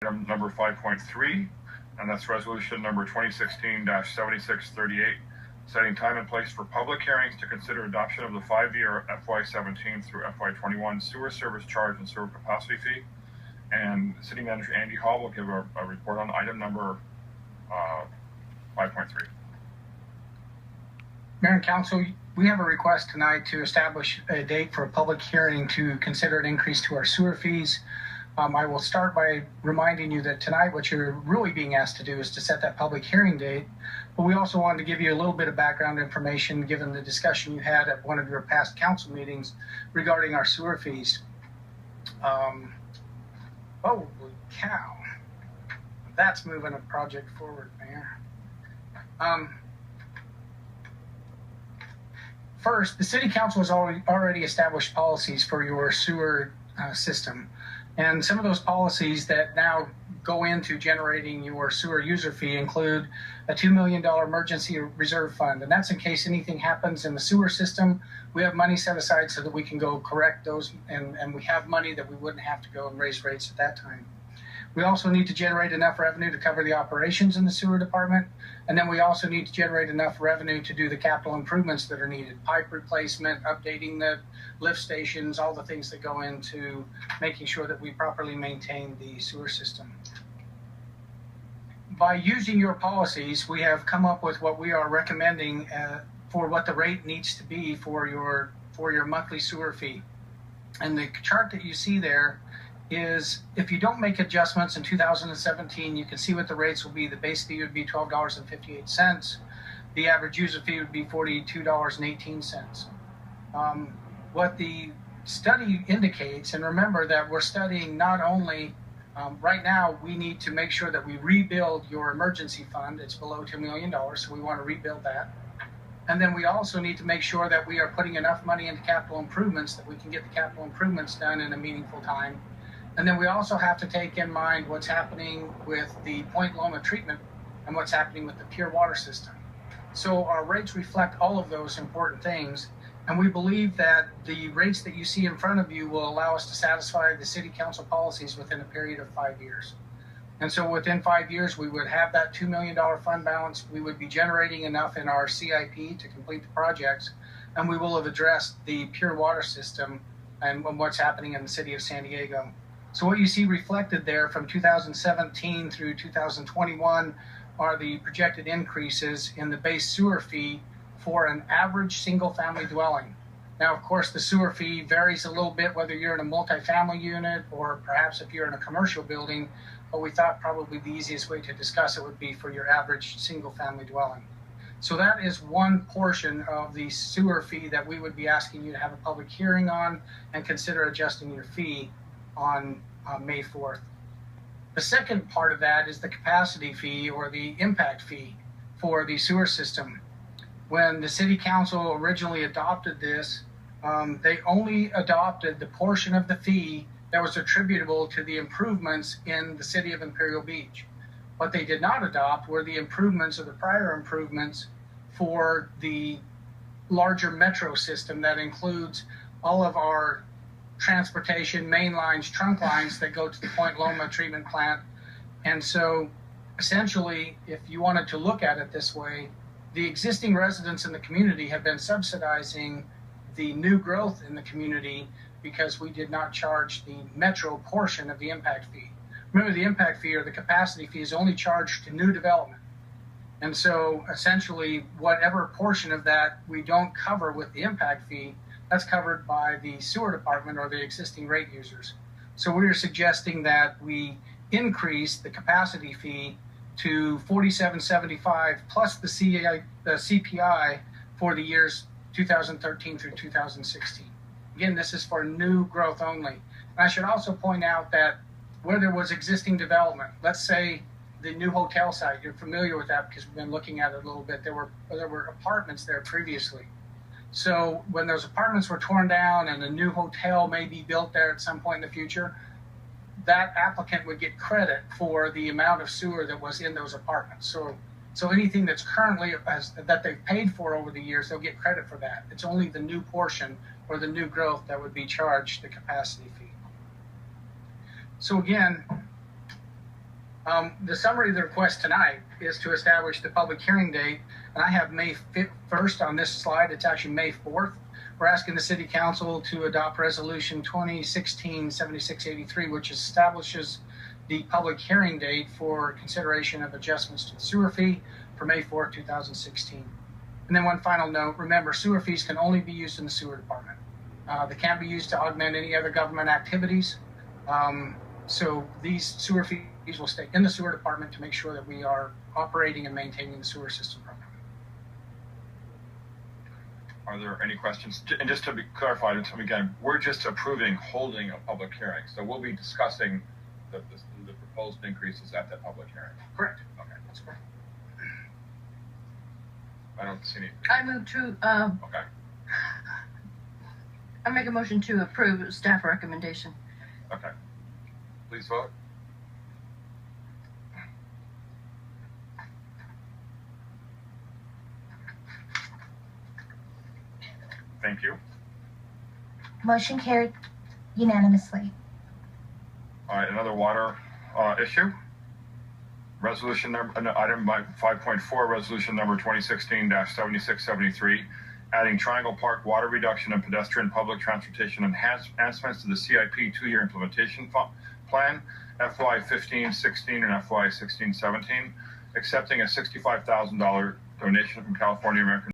Item number 5.3, and that's resolution number 2016-7638, setting time and place for public hearings to consider adoption of the 5-year FY17 through FY21 sewer service charge and sewer capacity fee. And City Manager Andy Hall will give a report on item number 5.3. Mayor and Council, we have a request tonight to establish a date for a public hearing to consider an increase to our sewer fees. I will start by reminding you that tonight what you're really being asked to do is to set that public hearing date, but we also wanted to give you a little bit of background information given the discussion you had at one of your past council meetings regarding our sewer fees. Holy cow, that's moving a project forward, Mayor. First, the City Council has already established policies for your sewer system. And some of those policies that now go into generating your sewer user fee include a $2 million emergency reserve fund. And that's in case anything happens in the sewer system. We have money set aside so that we can go correct those, and we have money that we wouldn't have to go and raise rates at that time. We also need to generate enough revenue to cover the operations in the sewer department. And then we also need to generate enough revenue to do the capital improvements that are needed. Pipe replacement, updating the lift stations, all the things that go into making sure that we properly maintain the sewer system. By using your policies, we have come up with what we are recommending for what the rate needs to be for your monthly sewer fee. And the chart that you see there is if you don't make adjustments in 2017, you can see what the rates will be. The base fee would be $12.58. The average user fee would be $42.18. What the study indicates, and remember that we're studying not only, right now we need to make sure that we rebuild your emergency fund. It's below $2 million, so we want to rebuild that. And then we also need to make sure that we are putting enough money into capital improvements that we can get the capital improvements done in a meaningful time. And then we also have to take in mind what's happening with the Point Loma treatment and what's happening with the pure water system. So our rates reflect all of those important things. And we believe that the rates that you see in front of you will allow us to satisfy the City Council policies within a period of 5 years. And so within 5 years, we would have that $2 million fund balance. We would be generating enough in our CIP to complete the projects. And we will have addressed the pure water system and what's happening in the city of San Diego. So what you see reflected there from 2017 through 2021 are the projected increases in the base sewer fee for an average single-family dwelling. Now, of course, the sewer fee varies a little bit whether you're in a multifamily unit or perhaps if you're in a commercial building, but we thought probably the easiest way to discuss it would be for your average single-family dwelling. So that is one portion of the sewer fee that we would be asking you to have a public hearing on and consider adjusting your fee on May 4th. The second part of that is the capacity fee or the impact fee for the sewer system. When the City Council originally adopted this, they only adopted the portion of the fee that was attributable to the improvements in the city of Imperial Beach. What they did not adopt were the improvements or the prior improvements for the larger metro system that includes all of our transportation, main lines, trunk lines that go to the Point Loma treatment plant. And so essentially, if you wanted to look at it this way, the existing residents in the community have been subsidizing the new growth in the community because we did not charge the metro portion of the impact fee. Remember, the impact fee or the capacity fee is only charged to new development. And so essentially, whatever portion of that we don't cover with the impact fee, that's covered by the sewer department or the existing rate users. So we are suggesting that we increase the capacity fee to $47.75 plus the CPI for the years 2013 through 2016. Again, this is for new growth only. And I should also point out that where there was existing development, let's say the new hotel site, you're familiar with that because we've been looking at it a little bit. There were apartments there previously. So when those apartments were torn down and a new hotel may be built there at some point in the future, that applicant would get credit for the amount of sewer that was in those apartments. So anything that's currently that they've paid for over the years, they'll get credit for that. It's only the new portion or the new growth that would be charged the capacity fee. So again, The summary of the request tonight is to establish the public hearing date, and I have May 1st on this slide. It's actually May 4th. We're asking the City Council to adopt Resolution 2016-7683, which establishes the public hearing date for consideration of adjustments to the sewer fee for May 4th, 2016. And then one final note, remember, sewer fees can only be used in the sewer department. They can't be used to augment any other government activities. So these sewer fees will stay in the sewer department to make sure that we are operating and maintaining the sewer system properly. Are there any questions? And just to be clarified, again, we're just approving holding a public hearing. So we'll be discussing the proposed increases at that public hearing. Correct. Okay. That's correct. I don't see any. I move to, Okay. I make a motion to approve staff recommendation. Okay. Please vote. Thank you. Motion carried unanimously. All right, another water issue. Resolution number, item 5.4, resolution number 2016-7673, adding Triangle Park water reduction and pedestrian public transportation enhancements to the CIP 2-year implementation plan, FY15-16 and FY16-17, accepting a $65,000 donation from California American